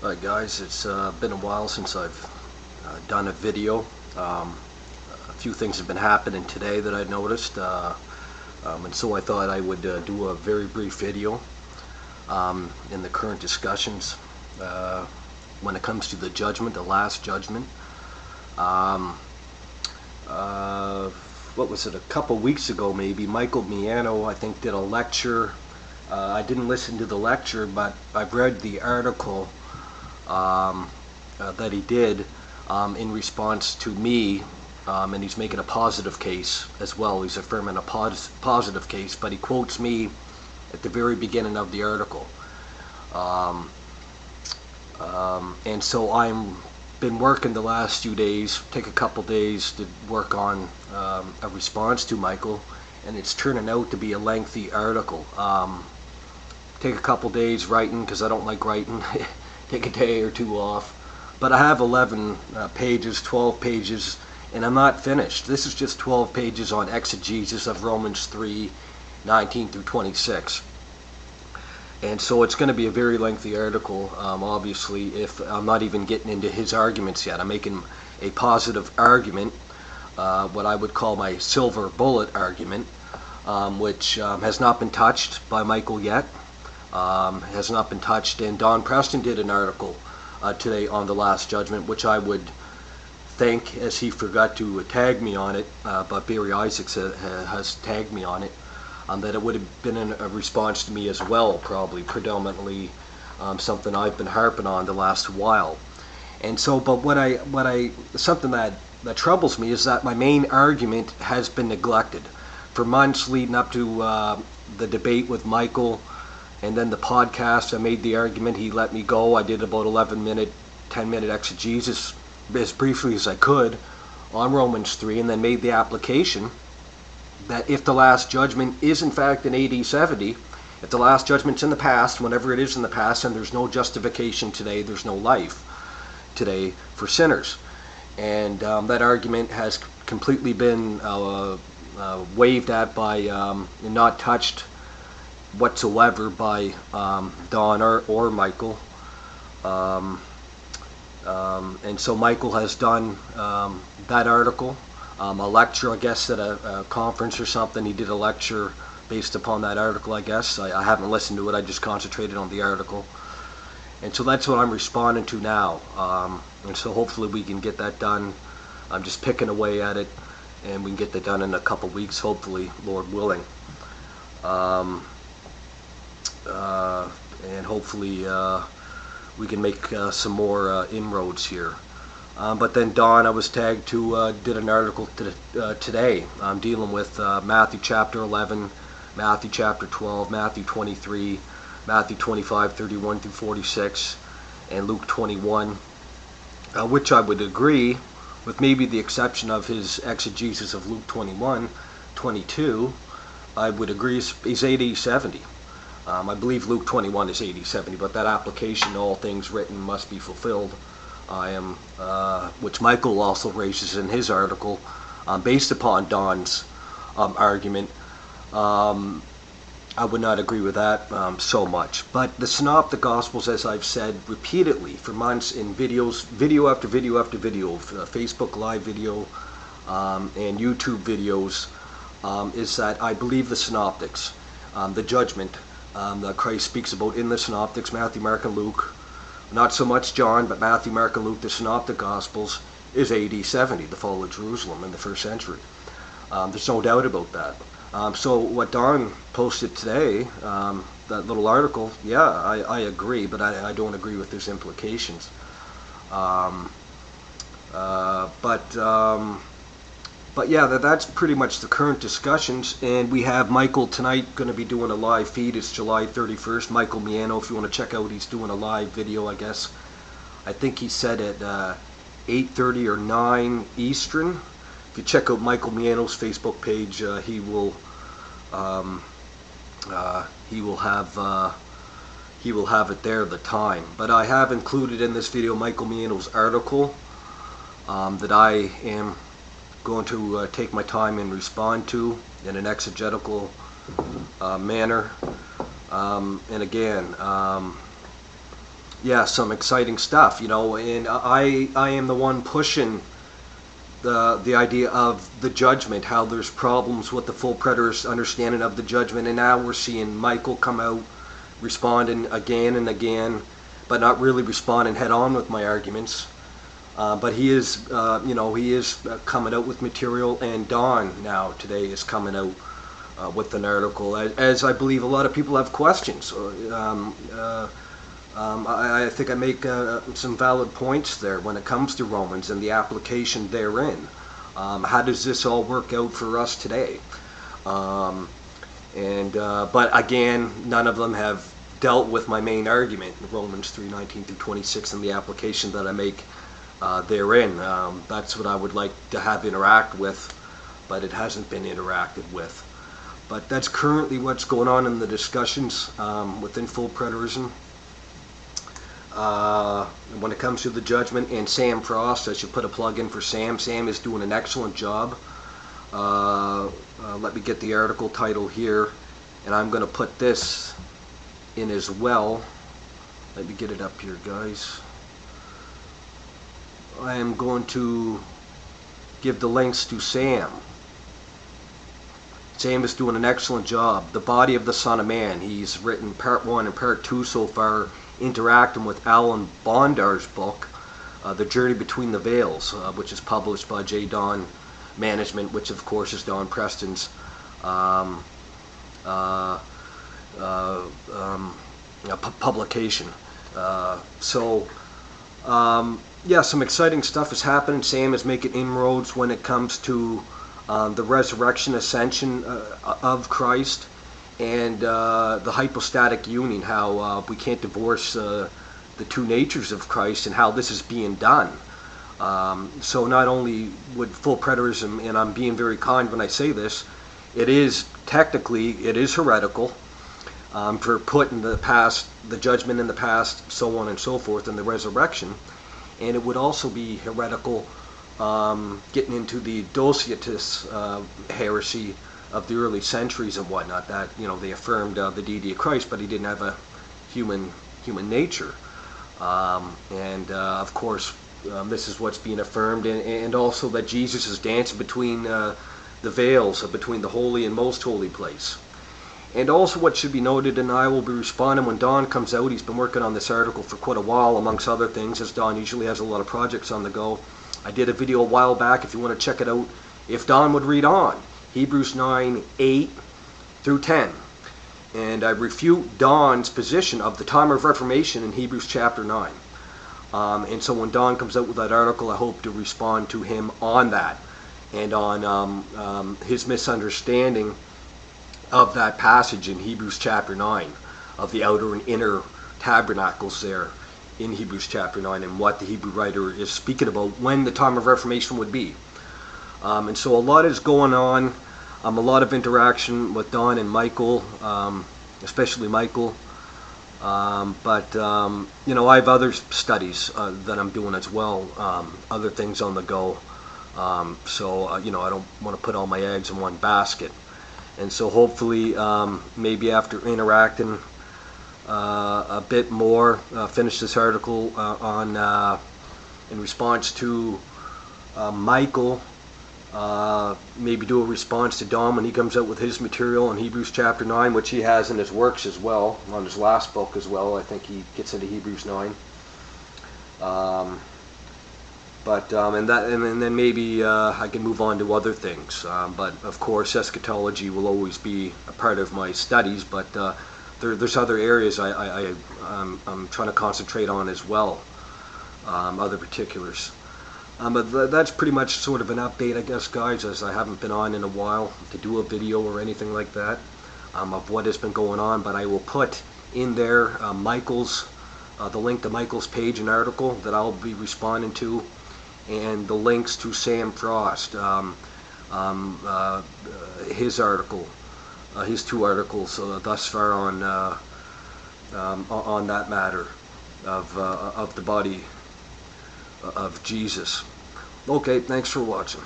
Alright guys, it's been a while since I've done a video. A few things have been happening today that I noticed, and so I thought I would do a very brief video in the current discussions when it comes to the judgment, the last judgment. What was it, a couple weeks ago maybe, Michael Miano, I think, did a lecture. I didn't listen to the lecture, but I've read the article that he did in response to me, and he's making a positive case as well. He's affirming a positive case, but he quotes me at the very beginning of the article. And so I'm been working the last few days, take a couple days to work on a response to Michael, and it's turning out to be a lengthy article. Take a couple days writing, because I don't like writing. Take a day or two off, but I have 11 pages, 12 pages, and I'm not finished. This is just 12 pages on exegesis of Romans 3:19 through 26, and so it's going to be a very lengthy article. Obviously, if I'm not even getting into his arguments yet, I'm making a positive argument, what I would call my silver bullet argument, which has not been touched by Michael yet. Has not been touched, and Don Preston did an article today on the Last Judgment, which I would think, as he forgot to tag me on it, but Barry Isaacs has tagged me on it, that it would have been a response to me as well, probably predominantly something I've been harping on the last while. And so, but something that troubles me is that my main argument has been neglected for months leading up to the debate with Michael. And then the podcast, I made the argument, he let me go. I did about 10-minute exegesis as briefly as I could on Romans 3, and then made the application that if the last judgment is in fact in AD 70, if the last judgment's in the past, whenever it is in the past, and there's no justification today, there's no life today for sinners. And that argument has completely been waved at by, and not touched whatsoever by Don or Michael, and so Michael has done that article, a lecture, I guess, at a conference or something. He did a lecture based upon that article, I guess. I haven't listened to it, I just concentrated on the article, and so that's what I'm responding to now, and so hopefully we can get that done. I'm just picking away at it, and we can get that done in a couple weeks, hopefully, Lord willing. And hopefully we can make some more inroads here. But then Don, I was tagged to, did an article today dealing with Matthew chapter 11, Matthew chapter 12, Matthew 23, Matthew 25, 31 through 46, and Luke 21, which I would agree, with maybe the exception of his exegesis of Luke 21, 22, I would agree is AD 70. I believe Luke 21 is AD 70, but that application, all things written must be fulfilled, which Michael also raises in his article, based upon Don's argument. I would not agree with that so much. But the Synoptic Gospels, as I've said repeatedly for months in videos, video after video after video, Facebook live video and YouTube videos, is that I believe the Synoptics, the judgment that Christ speaks about in the Synoptics, Matthew, Mark, and Luke, not so much John, but Matthew, Mark, and Luke, the Synoptic Gospels, is AD 70, the fall of Jerusalem in the first century. There's no doubt about that. So what Don posted today, that little article, yeah, I agree, but I don't agree with his implications. But yeah, that's pretty much the current discussions, and we have Michael tonight going to be doing a live feed. It's July 31st. Michael Miano, if you want to check out, he's doing a live video, I guess. I think he said at 8:30 or 9 Eastern. If you check out Michael Miano's Facebook page, he will have it there, the time. But I have included in this video Michael Miano's article that I am going to take my time and respond to in an exegetical manner. And again, yeah, some exciting stuff, and I am the one pushing the idea of the judgment, how there's problems with the full preterist understanding of the judgment, and now we're seeing Michael come out responding again and again, but not really responding head on with my arguments. But he is, he is coming out with material, and Don now today is coming out with an article, as I believe a lot of people have questions. I think I make some valid points there when it comes to Romans and the application therein. How does this all work out for us today? But again, none of them have dealt with my main argument, Romans 3:19 through 26, and the application that I make therein. That's what I would like to have interact with, but it hasn't been interacted with. But that's currently what's going on in the discussions within full preterism. When it comes to the judgment, and Sam Frost, I should put a plug in for Sam. Sam is doing an excellent job. Let me get the article title here, and I'm going to put this in as well. Let me get it up here, guys. I am going to give the links to Sam. Sam is doing an excellent job. The Body of the Son of Man. He's written part 1 and part 2 so far, interacting with Alan Bondar's book, The Journey Between the Veils, which is published by J. Don Management, which of course is Don Preston's publication. Yeah, some exciting stuff is happening. Sam is making inroads when it comes to the resurrection, ascension of Christ, and the hypostatic union, how we can't divorce the two natures of Christ, and how this is being done. So not only would full preterism, and I'm being very kind when I say this, it is heretical for putting the past, the judgment in the past, so on and so forth, and the resurrection. And it would also be heretical getting into the Docetists heresy of the early centuries and whatnot, that they affirmed the deity of Christ, but he didn't have a human nature. Of course, this is what's being affirmed, and also that Jesus is dancing between the veils, between the holy and most holy place. And also what should be noted, and I will be responding when Don comes out. He's been working on this article for quite a while, amongst other things, as Don usually has a lot of projects on the go. I did a video a while back, if you want to check it out, if Don would read on, Hebrews 9:8 through 10. And I refute Don's position of the time of Reformation in Hebrews chapter 9. And so when Don comes out with that article, I hope to respond to him on that, and on his misunderstanding of that passage in Hebrews chapter 9, of the outer and inner tabernacles there in Hebrews chapter 9, and what the Hebrew writer is speaking about when the time of Reformation would be. And so a lot is going on, a lot of interaction with Don and Michael, especially Michael. But I have other studies that I'm doing as well, other things on the go. So I don't want to put all my eggs in one basket. And so hopefully, maybe after interacting a bit more, finish this article in response to Michael, maybe do a response to Dom when he comes out with his material in Hebrews chapter 9, which he has in his works as well, on his last book as well. I think he gets into Hebrews 9. And then maybe I can move on to other things. But of course, eschatology will always be a part of my studies. But there's other areas I'm trying to concentrate on as well, other particulars. But that's pretty much sort of an update, I guess, guys, as I haven't been on in a while to do a video or anything like that of what has been going on. But I will put in there the link to Michael's page and article that I'll be responding to, and the links to Sam Frost, his article, his two articles thus far on that matter of the body of Jesus. Okay, thanks for watching.